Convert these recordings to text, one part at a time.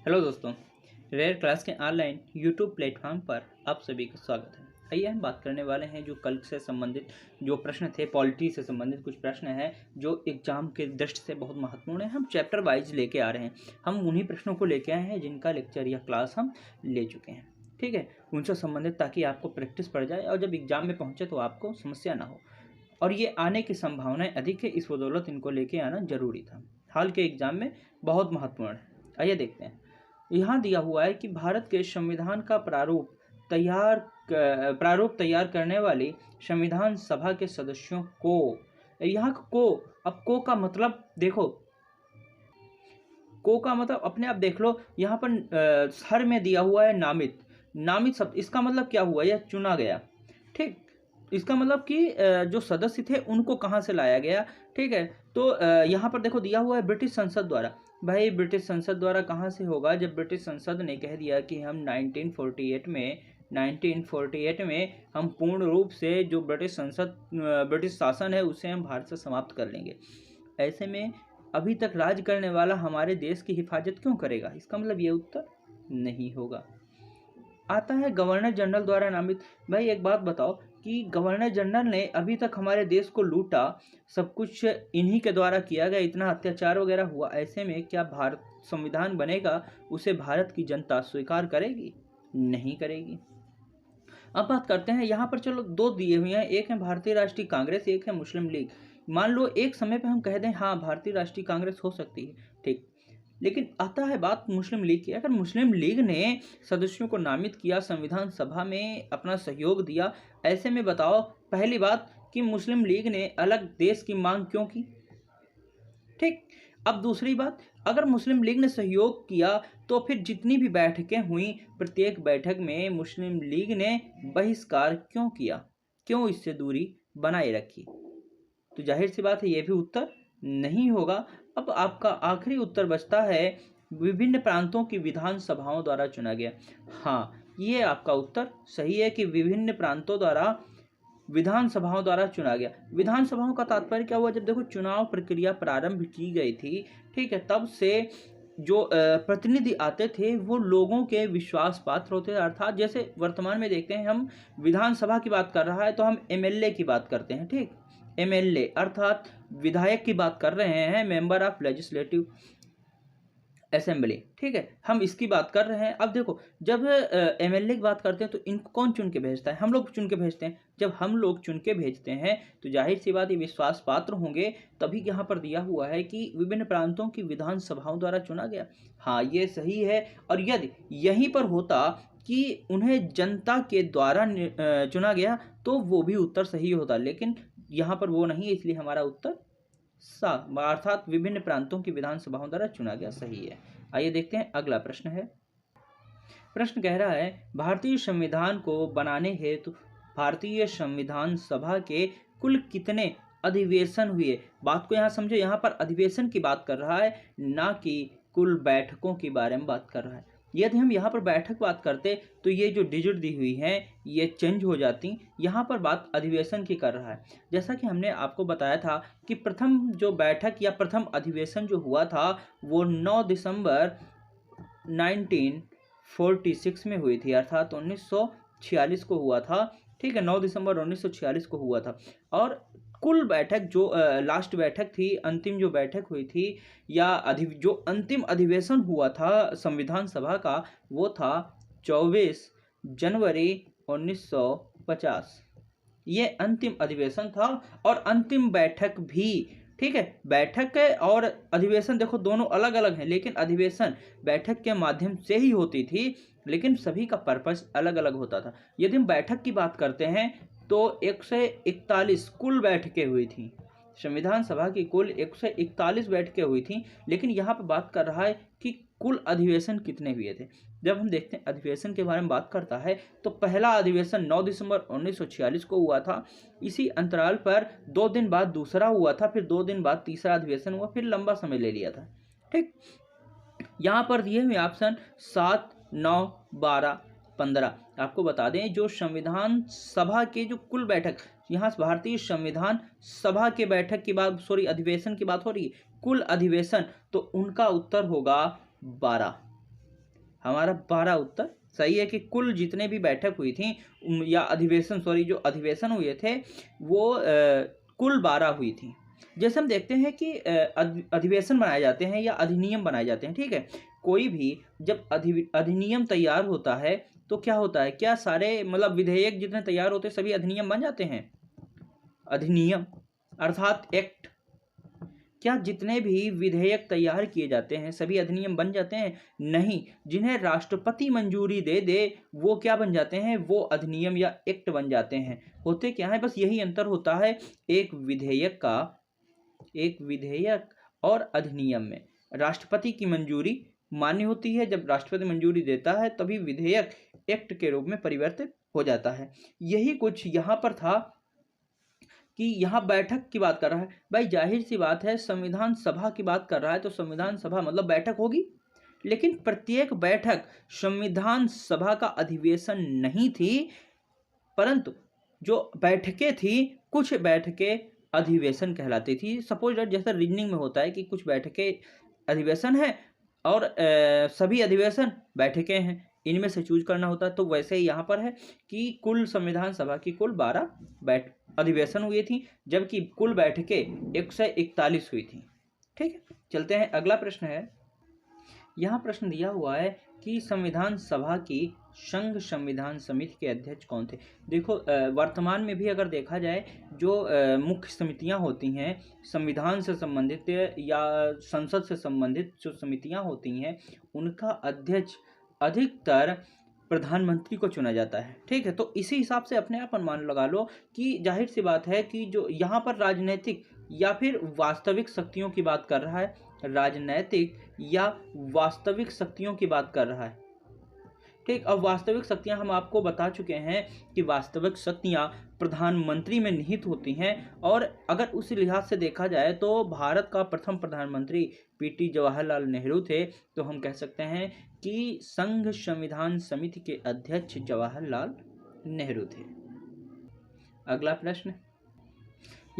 Hello दोस्तों, rare class के online YouTube platform पर आप सभी का स्वागत है। आइए हम बात करने वाले हैं जो कल से संबंधित जो प्रश्न थे, पॉलिटी से संबंधित कुछ प्रश्न हैं जो एग्जाम के दृष्टि से बहुत महत्वपूर्ण है। हम चैप्टर वाइज लेके आ रहे हैं। हम उन्हीं प्रश्नों को लेके आए हैं जिनका लेक्चर या क्लास हम ले चुके हैं। ठीक है, उनसे संबंधित, ताकि आपको प्रैक्टिस पड़ जाए और जब एग्जाम में पहुँचे तो आपको समस्या ना हो। और ये आने की संभावनाएं अधिक है, इस बदौलत इनको लेके आना जरूरी था। हाल के एग्जाम में बहुत महत्वपूर्ण है। आइए देखते हैं। यहाँ दिया हुआ है कि भारत के संविधान का प्रारूप तैयार करने वाली संविधान सभा के सदस्यों को, यहाँ को, अब को का मतलब देखो, को का मतलब अपने आप देख लो। यहाँ पर हर में दिया हुआ है नामित। नामित शब्द, इसका मतलब क्या हुआ? यह चुना गया। ठीक, इसका मतलब कि जो सदस्य थे उनको कहाँ से लाया गया। ठीक है, तो यहाँ पर देखो दिया हुआ है ब्रिटिश संसद द्वारा। भाई ब्रिटिश संसद द्वारा कहाँ से होगा? जब ब्रिटिश संसद ने कह दिया कि हम 1948 में हम पूर्ण रूप से जो ब्रिटिश शासन है उसे हम भारत से समाप्त कर लेंगे। ऐसे में अभी तक राज करने वाला हमारे देश की हिफाजत क्यों करेगा? इसका मतलब ये उत्तर नहीं होगा। आता है गवर्नर जनरल द्वारा नामित। भाई एक बात बताओ कि गवर्नर जनरल ने अभी तक हमारे देश को लूटा, सब कुछ इन्हीं के द्वारा किया गया, इतना अत्याचार वगैरह हुआ। ऐसे में क्या भारत संविधान बनेगा, उसे भारत की जनता स्वीकार करेगी? नहीं करेगी। अब बात करते हैं, यहाँ पर चलो दो दिए हुए हैं, एक है भारतीय राष्ट्रीय कांग्रेस, एक है मुस्लिम लीग। मान लो एक समय पे हम कह दें हाँ भारतीय राष्ट्रीय कांग्रेस हो सकती है, ठीक, लेकिन आता है बात मुस्लिम लीग की। अगर मुस्लिम लीग ने सदस्यों को नामित किया, संविधान सभा में अपना सहयोग दिया, ऐसे में बताओ पहली बात कि मुस्लिम लीग ने अलग देश की मांग क्यों की? ठीक, अब दूसरी बात, अगर मुस्लिम लीग ने सहयोग किया तो फिर जितनी भी बैठकें हुई, प्रत्येक बैठक में मुस्लिम लीग ने बहिष्कार क्यों किया? क्यों इससे दूरी बनाए रखी? तो जाहिर सी बात है ये भी उत्तर नहीं होगा। अब आपका आखिरी उत्तर बचता है विभिन्न प्रांतों की विधानसभाओं द्वारा चुना गया। हाँ, ये आपका उत्तर सही है कि विभिन्न प्रांतों द्वारा, विधानसभाओं द्वारा चुना गया। विधानसभाओं का तात्पर्य क्या हुआ? जब देखो चुनाव प्रक्रिया प्रारंभ की गई थी, ठीक है, तब से जो प्रतिनिधि आते थे वो लोगों के विश्वास पात्र होते थे। अर्थात जैसे वर्तमान में देखते हैं, हम विधानसभा की बात कर रहा है तो हम एमएलए की बात करते हैं। ठीक, एमएलए अर्थात विधायक की बात कर रहे हैं, मेंबर ऑफ लेजिस्लेटिव असेंबली। ठीक है, हम इसकी बात कर रहे हैं। अब देखो जब एमएलए की बात करते हैं तो इनको कौन चुन के भेजता है? हम लोग चुन के भेजते हैं। जब हम लोग चुन के भेजते हैं तो जाहिर सी बात ये विश्वास पात्र होंगे। तभी यहाँ पर दिया हुआ है कि विभिन्न प्रांतों की विधानसभाओं द्वारा चुना गया। हाँ, ये सही है। और यदि यहीं पर होता कि उन्हें जनता के द्वारा चुना गया तो वो भी उत्तर सही होता, लेकिन यहाँ पर वो नहीं है, इसलिए हमारा उत्तर अर्थात विभिन्न प्रांतों की विधानसभाओं द्वारा चुना गया सही है। आइए देखते हैं अगला प्रश्न है। प्रश्न कह रहा है भारतीय संविधान को बनाने हेतु भारतीय संविधान सभा के कुल कितने अधिवेशन हुए? बात को यहाँ समझो, यहाँ पर अधिवेशन की बात कर रहा है, ना कि कुल बैठकों के बारे में बात कर रहा है। यदि हम यहाँ पर बैठक बात करते तो ये जो डिजिट दी हुई हैं ये चेंज हो जाती। यहाँ पर बात अधिवेशन की कर रहा है। जैसा कि हमने आपको बताया था कि प्रथम जो बैठक या प्रथम अधिवेशन जो हुआ था वो 9 दिसंबर 1946 में हुई थी, अर्थात 1946 को हुआ था। ठीक है, 9 दिसंबर 1946 को हुआ था। और कुल बैठक जो लास्ट बैठक थी, अंतिम जो बैठक हुई थी या जो अंतिम अधिवेशन हुआ था संविधान सभा का, वो था 24 जनवरी 1950। ये अंतिम अधिवेशन था और अंतिम बैठक भी। ठीक है, बैठक और अधिवेशन देखो दोनों अलग अलग हैं, लेकिन अधिवेशन बैठक के माध्यम से ही होती थी, लेकिन सभी का पर्पस अलग अलग होता था। यदि हम बैठक की बात करते हैं तो 141 कुल बैठकें हुई थी। संविधान सभा की कुल 141 बैठकें हुई थी, लेकिन यहाँ पर बात कर रहा है कि कुल अधिवेशन कितने हुए थे। जब हम देखते हैं अधिवेशन के बारे में बात करता है तो पहला अधिवेशन 9 दिसंबर 1946 को हुआ था। इसी अंतराल पर 2 दिन बाद दूसरा हुआ था, फिर 2 दिन बाद तीसरा अधिवेशन हुआ, फिर लंबा समय ले लिया था। ठीक, यहाँ पर दिए हुए ऑप्शन 7, 9, 12, 15। आपको बता दें जो संविधान सभा के जो कुल बैठक, यहाँ भारतीय संविधान सभा के बैठक की बात, अधिवेशन की बात हो रही है, कुल अधिवेशन, तो उनका उत्तर होगा 12। हमारा 12 उत्तर सही है कि कुल जितने भी बैठक हुई थी या अधिवेशन, सॉरी, जो अधिवेशन हुए थे वो कुल 12 हुई थी। जैसे हम देखते हैं कि अधिवेशन बनाए जाते हैं या अधिनियम बनाए जाते हैं, ठीक है। कोई भी जब अधिनियम तैयार होता है तो क्या होता है, क्या सारे मतलब विधेयक जितने तैयार होते हैं सभी अधिनियम बन जाते हैं? अधिनियम अर्थात एक्ट, क्या जितने भी विधेयक तैयार किए जाते हैं सभी अधिनियम बन जाते हैं? नहीं, जिन्हें राष्ट्रपति मंजूरी दे दे वो क्या बन जाते हैं, वो अधिनियम या एक्ट बन जाते हैं। होते क्या है, बस यही अंतर होता है एक विधेयक और अधिनियम में। राष्ट्रपति की मंजूरी मान्य होती है, जब राष्ट्रपति मंजूरी देता है तभी विधेयक एक्ट के रूप में परिवर्तित हो जाता है। यही कुछ यहाँ पर था कि यहाँ बैठक की बात कर रहा है। भाई जाहिर सी बात है, संविधान सभा की बात कर रहा है तो संविधान सभा मतलब बैठक होगी, लेकिन प्रत्येक बैठक संविधान सभा का अधिवेशन नहीं थी, परंतु जो बैठकें थी कुछ बैठकें अधिवेशन कहलाती थी। सपोज दैट जैसा रीजनिंग में होता है कि कुछ बैठकें अधिवेशन है और सभी अधिवेशन बैठकें हैं, इनमें से चूज करना होता है। तो वैसे ही यहाँ पर है कि कुल संविधान सभा की कुल 12 अधिवेशन हुई थी, जबकि कुल बैठकें 141 हुई थी। ठीक है, चलते हैं। अगला प्रश्न है, यहाँ प्रश्न दिया हुआ है कि संविधान सभा की संघ संविधान समिति के अध्यक्ष कौन थे। देखो वर्तमान में भी अगर देखा जाए जो मुख्य समितियां होती हैं संविधान से संबंधित या संसद से संबंधित जो समितियां होती हैं उनका अध्यक्ष अधिकतर प्रधानमंत्री को चुना जाता है। ठीक है, तो इसी हिसाब से अपने आप अनुमान लगा लो कि जाहिर सी बात है कि जो यहाँ पर राजनीतिक या फिर वास्तविक शक्तियों की बात कर रहा है, राजनैतिक या वास्तविक शक्तियों की बात कर रहा है। ठीक, अब वास्तविक शक्तियां हम आपको बता चुके हैं कि वास्तविक शक्तियां प्रधानमंत्री में निहित होती हैं, और अगर उस लिहाज से देखा जाए तो भारत का प्रथम प्रधानमंत्री पीटी जवाहरलाल नेहरू थे, तो हम कह सकते हैं कि संघ संविधान समिति के अध्यक्ष जवाहरलाल नेहरू थे। अगला प्रश्न,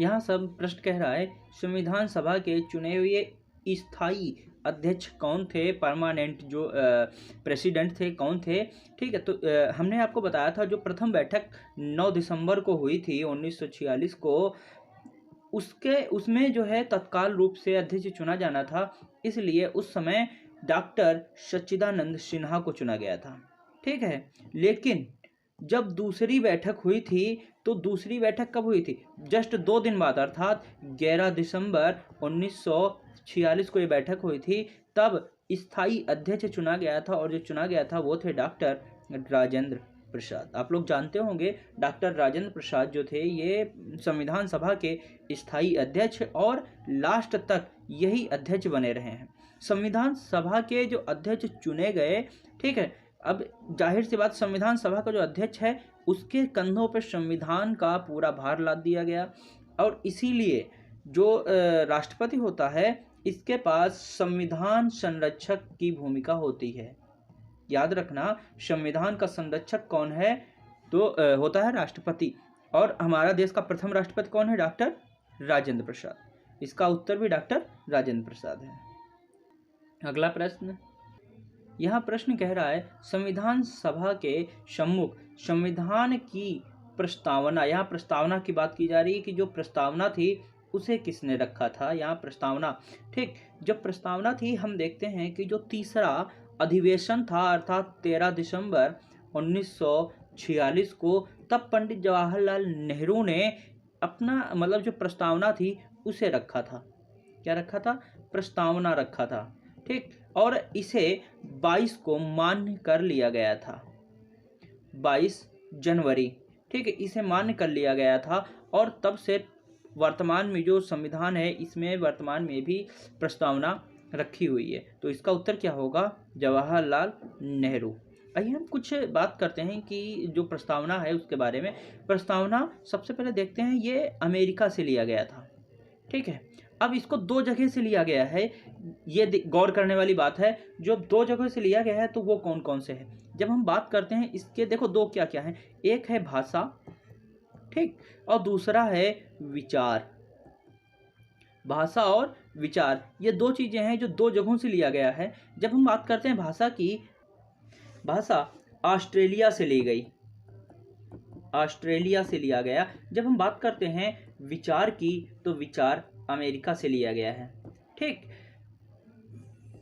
यहाँ सब प्रश्न कह रहा है संविधान सभा के चुने हुए स्थायी अध्यक्ष कौन थे, परमानेंट जो प्रेसिडेंट थे कौन थे। ठीक है, तो हमने आपको बताया था जो प्रथम बैठक 9 दिसंबर को हुई थी 1946 को, उसमें जो है तत्काल रूप से अध्यक्ष चुना जाना था, इसलिए उस समय डॉक्टर सच्चिदानंद सिन्हा को चुना गया था। ठीक है, लेकिन जब दूसरी बैठक हुई थी तो दूसरी बैठक कब हुई थी, जस्ट 2 दिन बाद, अर्थात 11 दिसंबर 1946 को ये बैठक हुई थी, तब स्थायी अध्यक्ष चुना गया था, और जो चुना गया था वो थे डॉक्टर राजेंद्र प्रसाद। आप लोग जानते होंगे डॉक्टर राजेंद्र प्रसाद जो थे ये संविधान सभा के स्थायी अध्यक्ष और लास्ट तक यही अध्यक्ष बने रहे हैं। संविधान सभा के जो अध्यक्ष चुने गए, ठीक है, अब जाहिर सी बात संविधान सभा का जो अध्यक्ष है उसके कंधों पर संविधान का पूरा भार लाद दिया गया, और इसीलिए जो राष्ट्रपति होता है इसके पास संविधान संरक्षक की भूमिका होती है। याद रखना, संविधान का संरक्षक कौन है, तो होता है राष्ट्रपति, और हमारा देश का प्रथम राष्ट्रपति कौन है, डॉक्टर राजेंद्र प्रसाद। इसका उत्तर भी डॉक्टर राजेंद्र प्रसाद है। अगला प्रश्न, यह प्रश्न कह रहा है संविधान सभा के सम्मुख संविधान की प्रस्तावना, यहाँ प्रस्तावना की बात की जा रही है कि जो प्रस्तावना थी उसे किसने रखा था, यहाँ प्रस्तावना। ठीक, जब प्रस्तावना थी हम देखते हैं कि जो तीसरा अधिवेशन था अर्थात 13 दिसंबर 1946 को, तब पंडित जवाहरलाल नेहरू ने अपना मतलब जो प्रस्तावना थी उसे रखा था। क्या रखा था, प्रस्तावना रखा था। ठीक, और इसे 22 को मान्य कर लिया गया था, 22 जनवरी। ठीक है, इसे मान्य कर लिया गया था, और तब से वर्तमान में जो संविधान है इसमें वर्तमान में भी प्रस्तावना रखी हुई है। तो इसका उत्तर क्या होगा, जवाहरलाल नेहरू। आइए हम कुछ बात करते हैं कि जो प्रस्तावना है उसके बारे में। प्रस्तावना सबसे पहले देखते हैं, ये अमेरिका से लिया गया था। ठीक है, अब इसको 2 जगह से लिया गया है, ये गौर करने वाली बात है। जो 2 जगह से लिया गया है तो वो कौन कौन से हैं, जब हम बात करते हैं इसके, देखो 2 क्या क्या हैं, एक है भाषा, ठीक, और दूसरा है विचार। भाषा और विचार, ये 2 चीजें हैं जो 2 जगहों से लिया गया है। जब हम बात करते हैं भाषा की, भाषा ऑस्ट्रेलिया से ली गई, ऑस्ट्रेलिया से लिया गया। जब हम बात करते हैं विचार की तो विचार अमेरिका से लिया गया है। ठीक,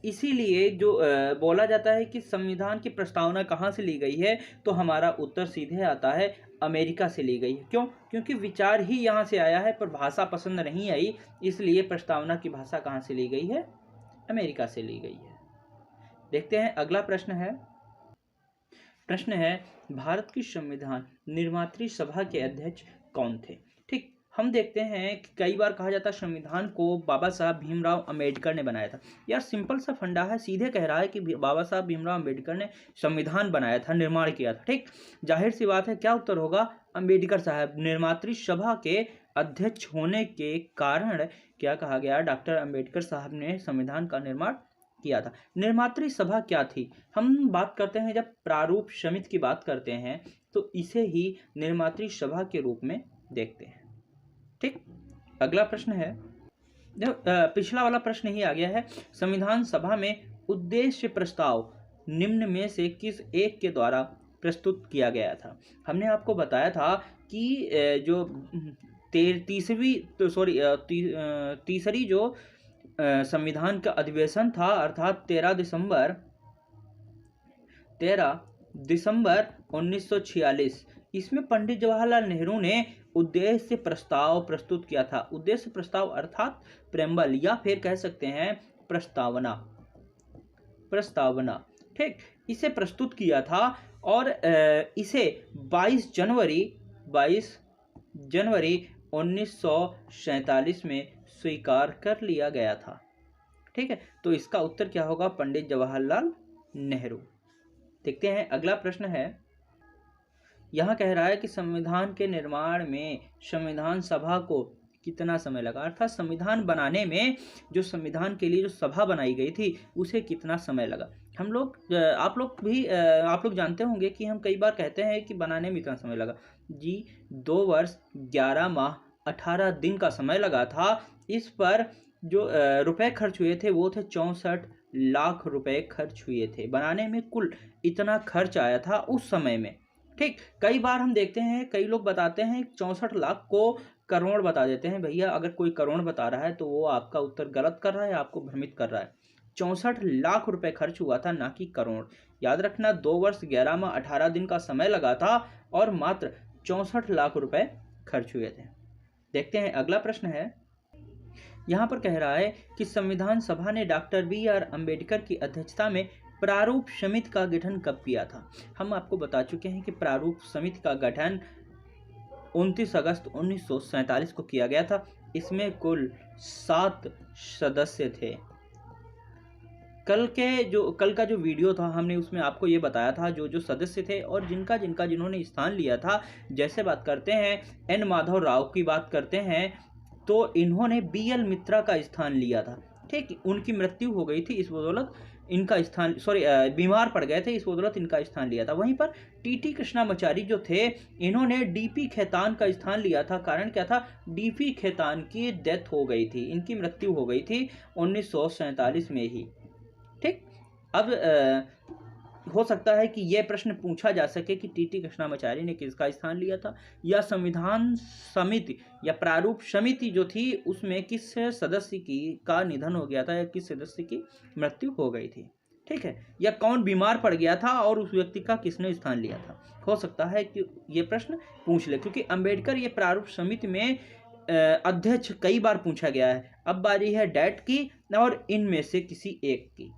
इसीलिए जो बोला जाता है कि संविधान की प्रस्तावना कहाँ से ली गई है, तो हमारा उत्तर सीधे आता है अमेरिका से ली गई है। क्यों? क्योंकि विचार ही यहाँ से आया है, पर भाषा पसंद नहीं आई, इसलिए प्रस्तावना की भाषा कहाँ से ली गई है? अमेरिका से ली गई है। देखते हैं अगला प्रश्न है भारत की संविधान निर्मात्री सभा के अध्यक्ष कौन थे? ठीक, हम देखते हैं कि कई बार कहा जाता है संविधान को बाबा साहब भीमराव अंबेडकर ने बनाया था। यार सिंपल सा फंडा है, सीधे कह रहा है कि बाबा साहब भीमराव अंबेडकर ने संविधान बनाया था, निर्माण किया था। ठीक, जाहिर सी बात है, क्या उत्तर होगा? अंबेडकर साहब। निर्मात्री सभा के अध्यक्ष होने के कारण क्या कहा गया? डॉक्टर अंबेडकर साहब ने संविधान का निर्माण किया था। निर्मात्री सभा क्या थी? हम बात करते हैं, जब प्रारूप समिति की बात करते हैं तो इसे ही निर्मात्री सभा के रूप में देखते हैं। ठीक, अगला प्रश्न है, पिछला वाला प्रश्न ही आ गया है। संविधान सभा में उद्देश्य प्रस्ताव निम्न में से किस एक के द्वारा प्रस्तुत किया गया था? हमने आपको बताया था कि जो तीसरी जो संविधान का अधिवेशन था, अर्थात 13 दिसंबर 1946, इसमें पंडित जवाहरलाल नेहरू ने उद्देश्य प्रस्ताव प्रस्तुत किया था। उद्देश्य प्रस्ताव अर्थात प्रेम्बल, या फिर कह सकते हैं प्रस्तावना। ठीक, इसे प्रस्तुत किया था और इसे 22 जनवरी 1947 में स्वीकार कर लिया गया था। ठीक है, तो इसका उत्तर क्या होगा? पंडित जवाहरलाल नेहरू। देखते हैं अगला प्रश्न है, यहां कह रहा है कि संविधान के निर्माण में संविधान सभा को कितना समय लगा? अर्थात संविधान बनाने में जो संविधान के लिए जो सभा बनाई गई थी उसे कितना समय लगा? हम लोग आप लोग जानते होंगे कि हम कई बार कहते हैं कि बनाने में इतना समय लगा। जी, 2 वर्ष 11 माह 18 दिन का समय लगा था। इस पर जो रुपए खर्च हुए थे वो थे 64 लाख रुपए खर्च हुए थे। बनाने में कुल इतना खर्च आया था उस समय में। ठीक, कई बार हम देखते हैं, कई लोग बताते हैं 64 लाख को करोड़ बता देते हैं। भैया, अगर कोई करोड़ बता रहा है तो वो आपका उत्तर गलत कर रहा है, आपको भ्रमित कर रहा है। 64 लाख रुपए खर्च हुआ था, ना कि करोड़। याद रखना, 2 वर्ष 11 माह 18 दिन का समय लगा था और मात्र 64 लाख रुपए खर्च हुए थे। देखते हैं अगला प्रश्न है, यहाँ पर कह रहा है कि संविधान सभा ने डॉक्टर बी.आर. अंबेडकर की अध्यक्षता में प्रारूप समिति का गठन कब किया था? हम आपको बता चुके हैं कि प्रारूप समिति का गठन 29 अगस्त 1947 को किया गया था। इसमें कुल 7 सदस्य थे। कल का जो वीडियो था, हमने उसमें आपको ये बताया था जो सदस्य थे और जिन्होंने स्थान लिया था। जैसे बात करते हैं एन माधव राव की बात करते हैं तो इन्होंने बी.एल. मित्रा का स्थान लिया था। ठीक, उनकी मृत्यु हो गई थी, इस बदौलत इनका स्थान बीमार पड़ गए थे, इस बदौलत इनका स्थान लिया था। वहीं पर टी.टी. कृष्णामाचारी जो थे, इन्होंने डी.पी. खेतान का स्थान लिया था। कारण क्या था? डी.पी. खेतान की डेथ हो गई थी, इनकी मृत्यु हो गई थी 1947 में ही। ठीक, अब हो सकता है कि यह प्रश्न पूछा जा सके कि टी.टी. कृष्णामाचारी ने किसका स्थान लिया था, या संविधान समिति या प्रारूप समिति जो थी उसमें किस सदस्य का निधन हो गया था या किस सदस्य की मृत्यु हो गई थी। ठीक है, या कौन बीमार पड़ गया था और उस व्यक्ति का किसने स्थान लिया था। हो सकता है कि ये प्रश्न पूछ ले, क्योंकि अंबेडकर ये प्रारूप समिति में अध्यक्ष कई बार पूछा गया है। अब बारी है डैट की और इनमें से किसी एक की।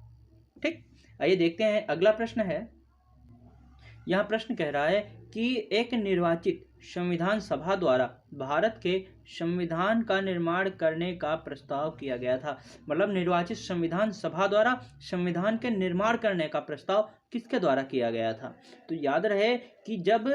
ठीक, आइए देखते हैं अगला प्रश्न है। यह प्रश्न कह रहा है कि एक निर्वाचित संविधान सभा द्वारा भारत के संविधान का निर्माण करने का प्रस्ताव किया गया था। मतलब निर्वाचित संविधान सभा द्वारा संविधान के निर्माण करने का प्रस्ताव किसके द्वारा किया गया था? तो याद रहे कि जब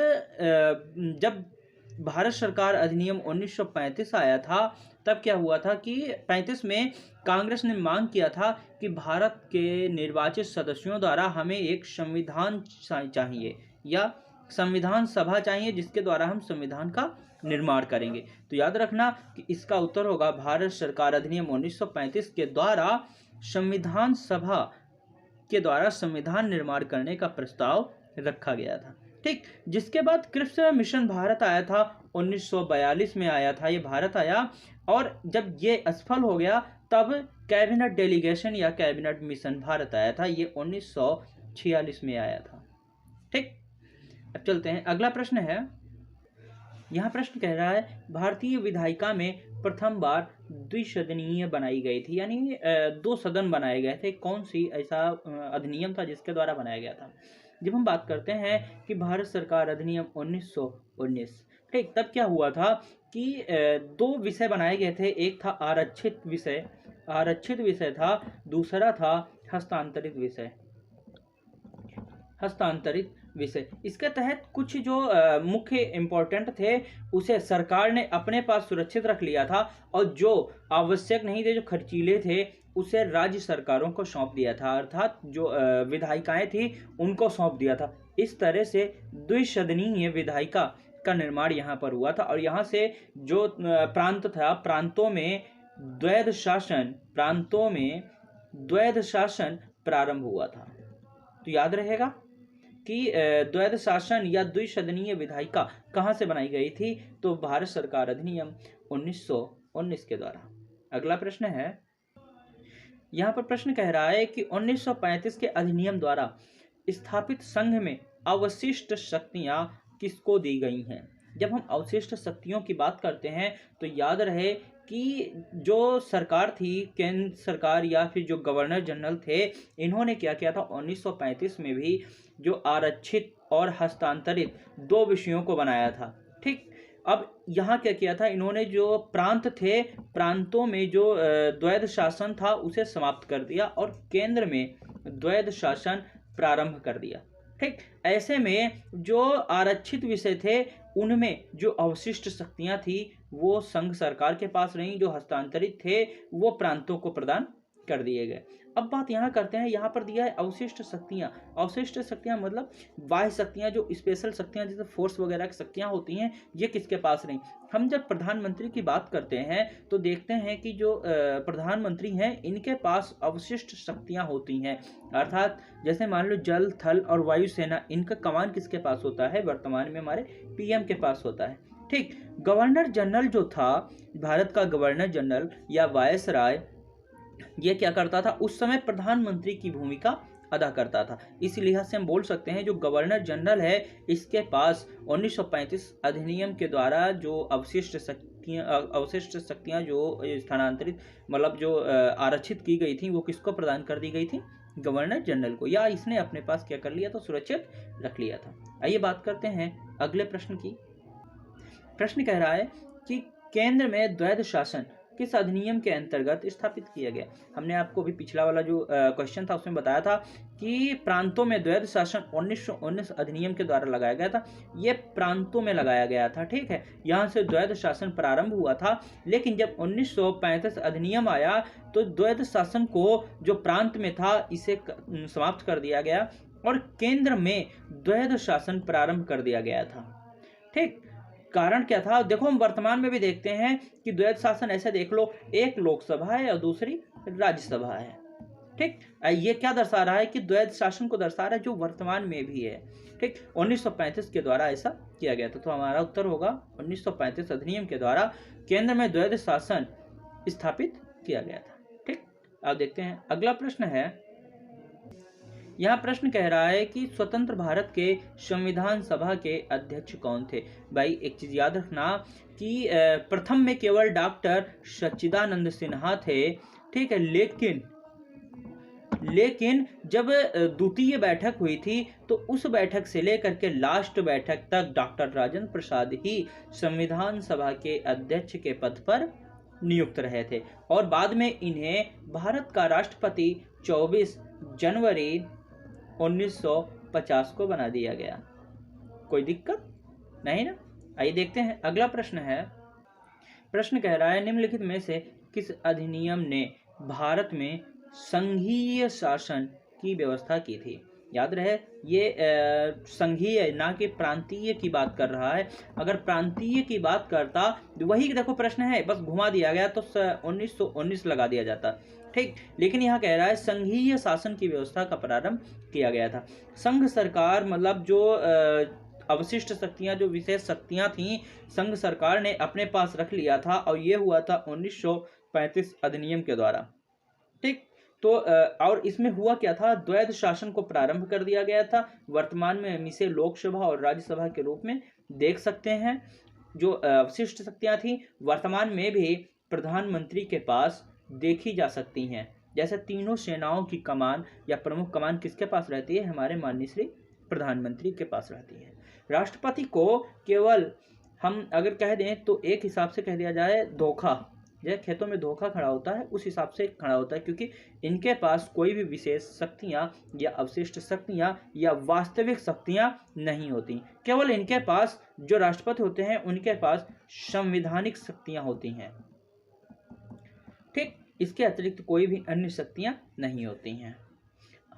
भारत सरकार अधिनियम 1935 आया था, तब क्या हुआ था कि 35 में कांग्रेस ने मांग किया था कि भारत के निर्वाचित सदस्यों द्वारा हमें एक संविधान चाहिए या संविधान सभा चाहिए जिसके द्वारा हम संविधान का निर्माण करेंगे। तो याद रखना कि इसका उत्तर होगा भारत सरकार अधिनियम 1935 के द्वारा संविधान सभा के द्वारा संविधान निर्माण करने का प्रस्ताव रखा गया था। ठीक, जिसके बाद क्रिप्स मिशन भारत आया था, 1942 में आया था ये भारत आया, और जब ये असफल हो गया तब कैबिनेट डेलीगेशन या कैबिनेट मिशन भारत आया था, ये 1946 में आया था। ठीक, अब चलते हैं, अगला प्रश्न है। यहाँ प्रश्न कह रहा है भारतीय विधायिका में प्रथम बार द्विसदनीय बनाई गई थी, यानी 2 सदन बनाए गए थे। कौन सी ऐसा अधिनियम था जिसके द्वारा बनाया गया था? जब हम बात करते हैं कि भारत सरकार अधिनियम 1919, ठीक, तब क्या हुआ था कि 2 विषय बनाए गए थे। एक था आरक्षित विषय था, दूसरा था हस्तांतरित विषय। इसके तहत कुछ जो मुख्य इम्पोर्टेंट थे उसे सरकार ने अपने पास सुरक्षित रख लिया था, और जो आवश्यक नहीं थे, जो खर्चीले थे, उसे राज्य सरकारों को सौंप दिया था, अर्थात जो विधायिकाएं थी उनको सौंप दिया था। इस तरह से द्विसदनीय विधायिका का निर्माण यहाँ पर हुआ था, और यहाँ से जो प्रांत था, प्रांतों में द्वैध शासन प्रारंभ हुआ था। तो याद रहेगा कि द्वैध शासन या द्विसदनीय विधायिका कहाँ से बनाई गई थी? तो भारत सरकार अधिनियम 1919 के द्वारा। अगला प्रश्न है, यहाँ पर प्रश्न कह रहा है कि 1935 के अधिनियम द्वारा स्थापित संघ में अवशिष्ट शक्तियाँ किसको दी गई हैं? जब हम अवशिष्ट शक्तियों की बात करते हैं तो याद रहे कि जो सरकार थी, केंद्र सरकार या फिर जो गवर्नर जनरल थे, इन्होंने क्या किया था 1935 में भी जो आरक्षित और हस्तांतरित 2 विषयों को बनाया था। ठीक, अब यहाँ क्या किया था इन्होंने, जो प्रांत थे, प्रांतों में जो द्वैध शासन था उसे समाप्त कर दिया और केंद्र में द्वैध शासन प्रारंभ कर दिया। ठीक, ऐसे में जो आरक्षित विषय थे उनमें जो अवशिष्ट शक्तियां थी वो संघ सरकार के पास रहीं, जो हस्तांतरित थे वो प्रांतों को प्रदान कर दिए गए। अब बात यहाँ करते हैं, यहाँ पर दिया है अवशिष्ट शक्तियाँ। अवशिष्ट शक्तियाँ मतलब बाह्य शक्तियाँ, जो स्पेशल शक्तियाँ जैसे फोर्स वगैरह की शक्तियाँ होती हैं, ये किसके पास रहीं? हम जब प्रधानमंत्री की बात करते हैं तो देखते हैं कि जो प्रधानमंत्री हैं इनके पास अवशिष्ट शक्तियाँ होती हैं, अर्थात जैसे मान लो जल, थल और वायु सेना, इनका कमान किसके पास होता है? वर्तमान में हमारे पीएम के पास होता है। ठीक, गवर्नर जनरल जो था, भारत का गवर्नर जनरल या वायसराय, ये क्या करता था? उस समय प्रधानमंत्री की भूमिका अदा करता था। इस लिहाज से हम बोल सकते हैं जो गवर्नर जनरल है इसके पास 1935 अधिनियम के द्वारा जो अवशिष्ट शक्तियां जो स्थानांतरित मतलब जो आरक्षित की गई थी वो किसको प्रदान कर दी गई थी? गवर्नर जनरल को, या इसने अपने पास क्या कर लिया था? सुरक्षित रख लिया था। आइए बात करते हैं अगले प्रश्न की। प्रश्न कह रहा है कि केंद्र में द्वैध शासन किस अधिनियम के अंतर्गत स्थापित किया गया? हमने आपको भी पिछला वाला जो क्वेश्चन था उसमें बताया था कि प्रांतों में द्वैध शासन 1919 अधिनियम के द्वारा लगाया गया था। ये प्रांतों में लगाया गया था। ठीक है, यहाँ से द्वैध शासन प्रारंभ हुआ था, लेकिन जब 1935 अधिनियम आया तो द्वैध शासन को जो प्रांत में था इसे समाप्त कर दिया गया और केंद्र में द्वैध शासन प्रारंभ कर दिया गया था। ठीक, कारण क्या था? देखो, हम वर्तमान में भी देखते हैं कि द्वैध शासन ऐसे देख लो, एक लोकसभा है और दूसरी राज्यसभा है। ठीक, ये क्या दर्शा रहा है? कि द्वैध शासन को दर्शा रहा है जो वर्तमान में भी है। ठीक, 1935 के द्वारा ऐसा किया गया था। तो हमारा उत्तर होगा 1935 अधिनियम के द्वारा केंद्र में द्वैध शासन स्थापित किया गया था। ठीक, अब देखते हैं अगला प्रश्न है। यहाँ प्रश्न कह रहा है कि स्वतंत्र भारत के संविधान सभा के अध्यक्ष कौन थे? भाई एक चीज याद रखना कि प्रथम में केवल डॉक्टर सच्चिदानंद सिन्हा थे। ठीक है, लेकिन जब द्वितीय बैठक हुई थी तो उस बैठक से लेकर के लास्ट बैठक तक डॉक्टर राजेंद्र प्रसाद ही संविधान सभा के अध्यक्ष के पद पर नियुक्त रहे थे और बाद में इन्हें भारत का राष्ट्रपति 24 जनवरी 1950 को बना दिया गया। कोई दिक्कत नहीं ना? आइए देखते हैं अगला प्रश्न है। प्रश्न कह रहा है निम्नलिखित में से किस अधिनियम ने भारत में संघीय शासन की व्यवस्था की थी? याद रहे ये संघीय ना कि प्रांतीय की बात कर रहा है। अगर प्रांतीय की बात करता वही देखो प्रश्न है, बस घुमा दिया गया तो 1919 लगा दिया जाता। ठीक। लेकिन यहाँ कह रहा है संघीय शासन की व्यवस्था का प्रारंभ किया गया था। संघ सरकार मतलब जो अवशिष्ट शक्तियाँ, जो विशेष शक्तियाँ थीं, संघ सरकार ने अपने पास रख लिया था और ये हुआ था 1935 अधिनियम के द्वारा। ठीक। तो और इसमें हुआ क्या था, द्वैध शासन को प्रारंभ कर दिया गया था। वर्तमान में हम इसे लोकसभा और राज्यसभा के रूप में देख सकते हैं। जो अवशिष्ट शक्तियां थी वर्तमान में भी प्रधानमंत्री के पास देखी जा सकती हैं। जैसे तीनों सेनाओं की कमान या प्रमुख कमान किसके पास रहती है, हमारे माननीय श्री प्रधानमंत्री के पास रहती है। राष्ट्रपति को केवल हम अगर कह दें तो एक हिसाब से कह दिया जाए धोखा, जैसे खेतों में धोखा खड़ा होता है उस हिसाब से खड़ा होता है, क्योंकि इनके पास कोई भी विशेष शक्तियां या अवशिष्ट शक्तियां या वास्तविक शक्तियां नहीं होती। केवल इनके पास जो राष्ट्रपति होते हैं उनके पास संवैधानिक शक्तियां होती हैं। ठीक। इसके अतिरिक्त कोई भी अन्य शक्तियां नहीं होती हैं।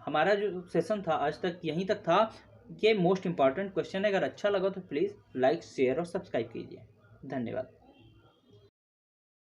हमारा जो सेशन था आज तक यहीं तक था। ये मोस्ट इंपॉर्टेंट क्वेश्चन है। अगर अच्छा लगा तो प्लीज़ लाइक, शेयर और सब्सक्राइब कीजिए। धन्यवाद।